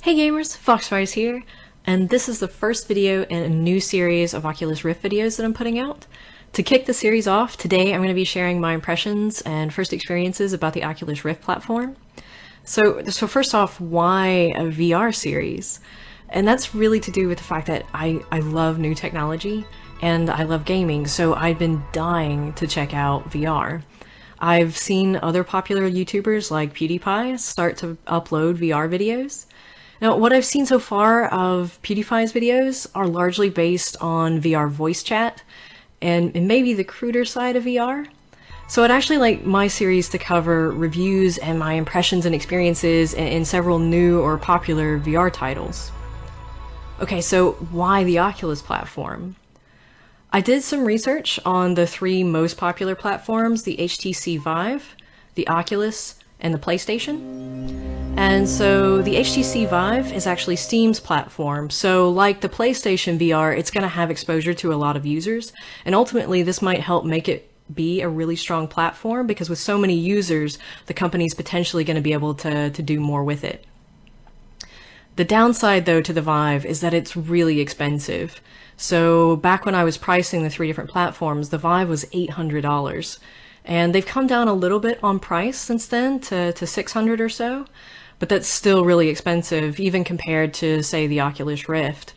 Hey gamers, Foxfires here, and this is the first video in a new series of Oculus Rift videos that I'm putting out. To kick the series off, today I'm going to be sharing my impressions and first experiences about the Oculus Rift platform. So first off, why a VR series? And that's really to do with the fact that I love new technology and I love gaming, so I've been dying to check out VR. I've seen other popular YouTubers like PewDiePie start to upload VR videos. Now, what I've seen so far of PewDiePie's videos are largely based on VR voice chat and maybe the cruder side of VR. So I'd actually like my series to cover reviews and my impressions and experiences in several new or popular VR titles. Okay, so why the Oculus platform? I did some research on the three most popular platforms, the HTC Vive, the Oculus, and the PlayStation. And so the HTC Vive is actually Steam's platform, so like the PlayStation VR, it's going to have exposure to a lot of users, and ultimately this might help make it be a really strong platform because with so many users, the company's potentially going to be able to do more with it. The downside though to the Vive is that it's really expensive. So back when I was pricing the three different platforms, the Vive was $800. And they've come down a little bit on price since then to $600 or so, but that's still really expensive even compared to, say, the Oculus Rift.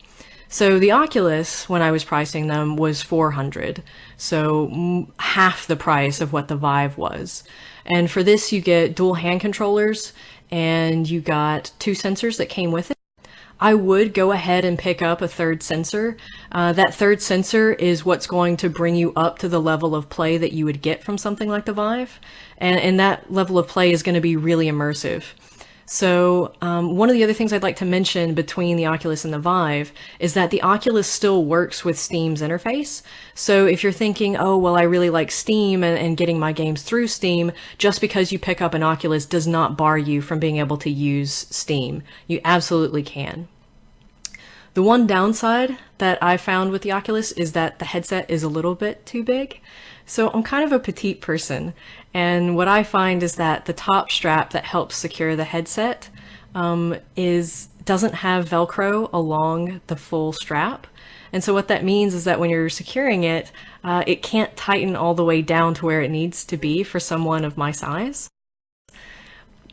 So the Oculus, when I was pricing them, was $400, so half the price of what the Vive was. And for this you get dual hand controllers and you got two sensors that came with it. I would go ahead and pick up a third sensor. That third sensor is what's going to bring you up to the level of play that you would get from something like the Vive. And that level of play is going to be really immersive. So one of the other things I'd like to mention between the Oculus and the Vive is that the Oculus still works with Steam's interface. So if you're thinking, oh, well, I really like Steam and getting my games through Steam, just because you pick up an Oculus does not bar you from being able to use Steam. You absolutely can. The one downside that I found with the Oculus is that the headset is a little bit too big. So I'm kind of a petite person, and what I find is that the top strap that helps secure the headset doesn't have Velcro along the full strap. And so what that means is that when you're securing it, it can't tighten all the way down to where it needs to be for someone of my size.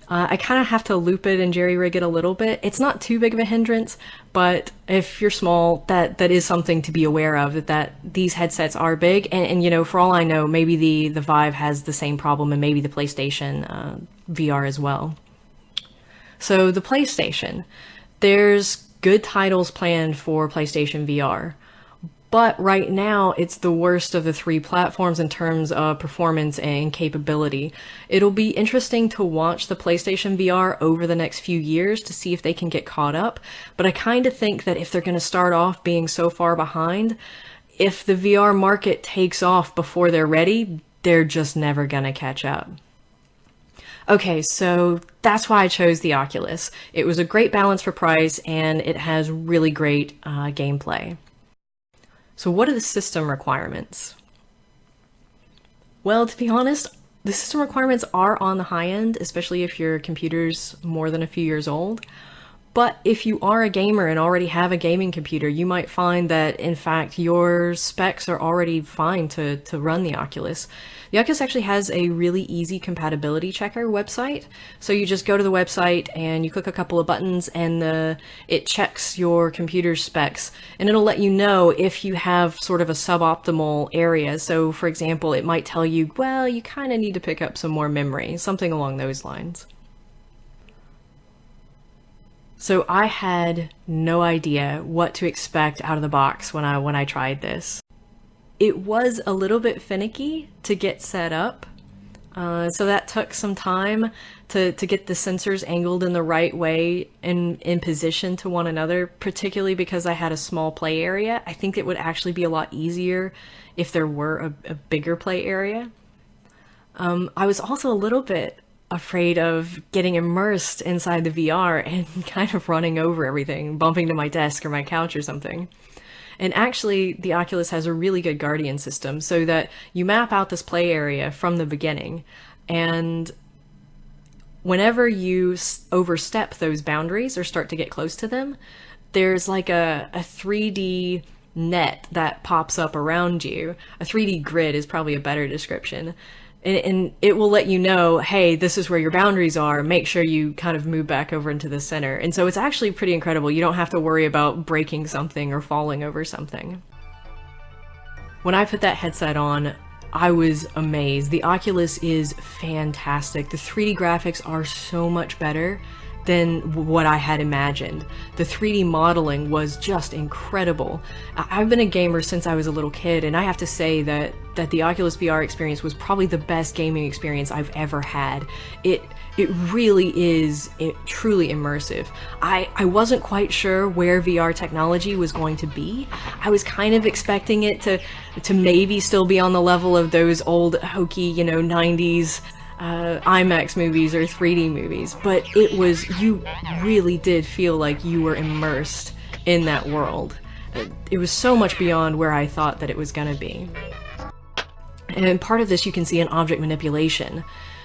I kind of have to loop it and jerry-rig it a little bit. It's not too big of a hindrance, but if you're small, that is something to be aware of, that these headsets are big. And you know, for all I know, maybe the Vive has the same problem and maybe the PlayStation VR as well. So the PlayStation, there's good titles planned for PlayStation VR. But right now, it's the worst of the three platforms in terms of performance and capability. It'll be interesting to watch the PlayStation VR over the next few years to see if they can get caught up, but I kind of think that if they're going to start off being so far behind, if the VR market takes off before they're ready, they're just never going to catch up. Okay, so that's why I chose the Oculus. It was a great balance for price, and it has really great gameplay. So what are the system requirements? Well, to be honest, the system requirements are on the high end, especially if your computer's more than a few years old. But if you are a gamer and already have a gaming computer, you might find that, in fact, your specs are already fine to run the Oculus. The Oculus actually has a really easy compatibility checker website. So you just go to the website and you click a couple of buttons and it checks your computer's specs. And it'll let you know if you have sort of a suboptimal area. So, for example, it might tell you, well, you kind of need to pick up some more memory, something along those lines. So I had no idea what to expect out of the box when I tried this. It was a little bit finicky to get set up, so that took some time to get the sensors angled in the right way and in position to one another, particularly because I had a small play area. I think it would actually be a lot easier if there were a bigger play area. I was also a little bit afraid of getting immersed inside the VR and kind of running over everything, bumping to my desk or my couch or something. And actually, the Oculus has a really good Guardian system so that you map out this play area from the beginning. And whenever you overstep those boundaries or start to get close to them, there's like a 3D net that pops up around you. A 3D grid is probably a better description. And it will let you know, hey, this is where your boundaries are. Make sure you kind of move back over into the center. And so it's actually pretty incredible. You don't have to worry about breaking something or falling over something. When I put that headset on, I was amazed. The Oculus is fantastic. The 3D graphics are so much better than what I had imagined. The 3D modeling was just incredible. I've been a gamer since I was a little kid, and I have to say that the Oculus VR experience was probably the best gaming experience I've ever had. It really is truly immersive. I wasn't quite sure where VR technology was going to be. I was kind of expecting it to maybe still be on the level of those old hokey, 90s IMAX movies or 3D movies, but you really did feel like you were immersed in that world. It was so much beyond where I thought that it was gonna be. And part of this you can see in object manipulation.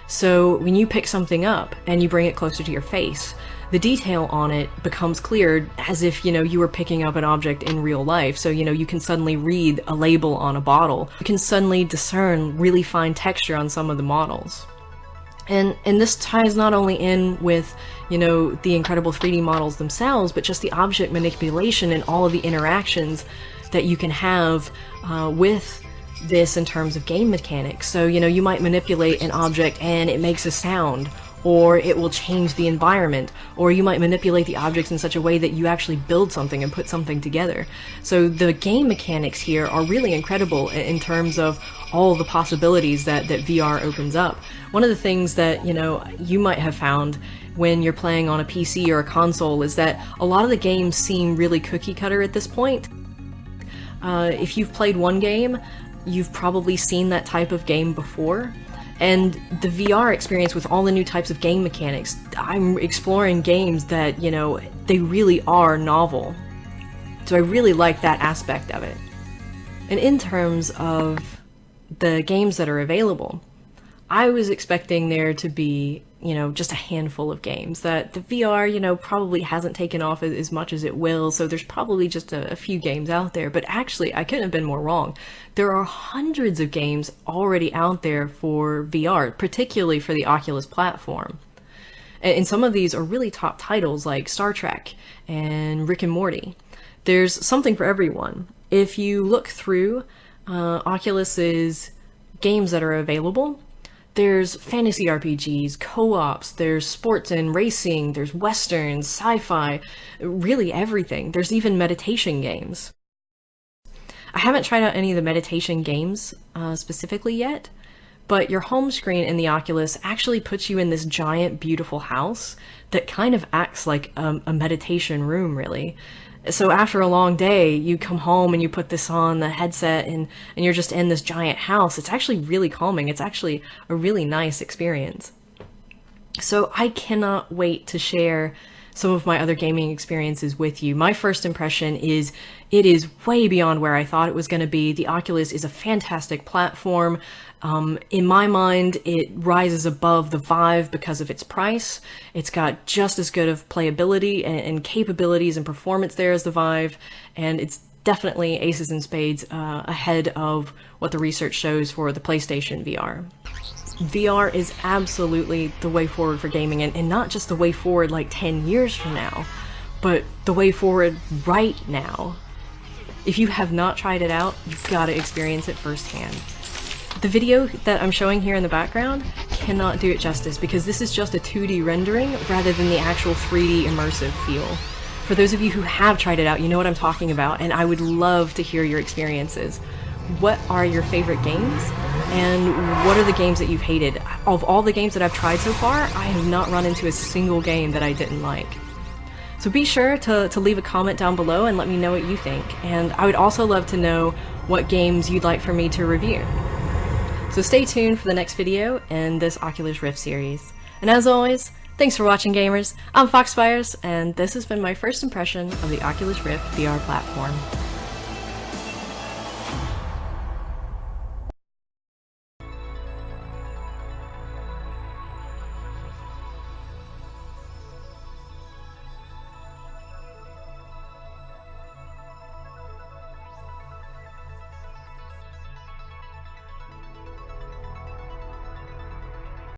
So when you pick something up and you bring it closer to your face, the detail on it becomes clear as if, you were picking up an object in real life. So, you can suddenly read a label on a bottle. You can suddenly discern really fine texture on some of the models. And this ties not only in with, the incredible 3D models themselves, but just the object manipulation and all of the interactions that you can have with this in terms of game mechanics. So, you might manipulate an object and it makes a sound, or it will change the environment, or you might manipulate the objects in such a way that you actually build something and put something together. So the game mechanics here are really incredible in terms of all the possibilities that VR opens up. One of the things that, you might have found when you're playing on a PC or a console is that a lot of the games seem really cookie cutter at this point. If you've played one game, you've probably seen that type of game before. And the VR experience with all the new types of game mechanics, I'm exploring games that, they really are novel. So I really like that aspect of it. And in terms of the games that are available, I was expecting there to be, just a handful of games. That the VR, probably hasn't taken off as much as it will, so there's probably just a few games out there. But actually, I couldn't have been more wrong. There are hundreds of games already out there for VR, particularly for the Oculus platform. And some of these are really top titles like Star Trek and Rick and Morty. There's something for everyone. If you look through Oculus's games that are available, there's fantasy RPGs, co-ops, there's sports and racing, there's westerns, sci-fi, really everything. There's even meditation games. I haven't tried out any of the meditation games specifically yet, but your home screen in the Oculus actually puts you in this giant, beautiful house that kind of acts like a meditation room, really. So after a long day, you come home and you put this on the headset and you're just in this giant house. It's actually really calming. It's actually a really nice experience. So I cannot wait to share some of my other gaming experiences with you. My first impression is it is way beyond where I thought it was going to be. The Oculus is a fantastic platform. In my mind, it rises above the Vive because of its price. It's got just as good of playability and capabilities and performance there as the Vive, and it's definitely aces and spades ahead of what the research shows for the PlayStation VR. VR is absolutely the way forward for gaming, and not just the way forward like 10 years from now, but the way forward right now. If you have not tried it out, you've got to experience it firsthand. The video that I'm showing here in the background cannot do it justice because this is just a 2D rendering rather than the actual 3D immersive feel. For those of you who have tried it out, you know what I'm talking about, and I would love to hear your experiences. What are your favorite games? And what are the games that you've hated? Of all the games that I've tried so far, I have not run into a single game that I didn't like. So be sure to leave a comment down below and let me know what you think. And I would also love to know what games you'd like for me to review. So stay tuned for the next video in this Oculus Rift series. And as always, thanks for watching, gamers. I'm Foxfires, and this has been my first impression of the Oculus Rift VR platform.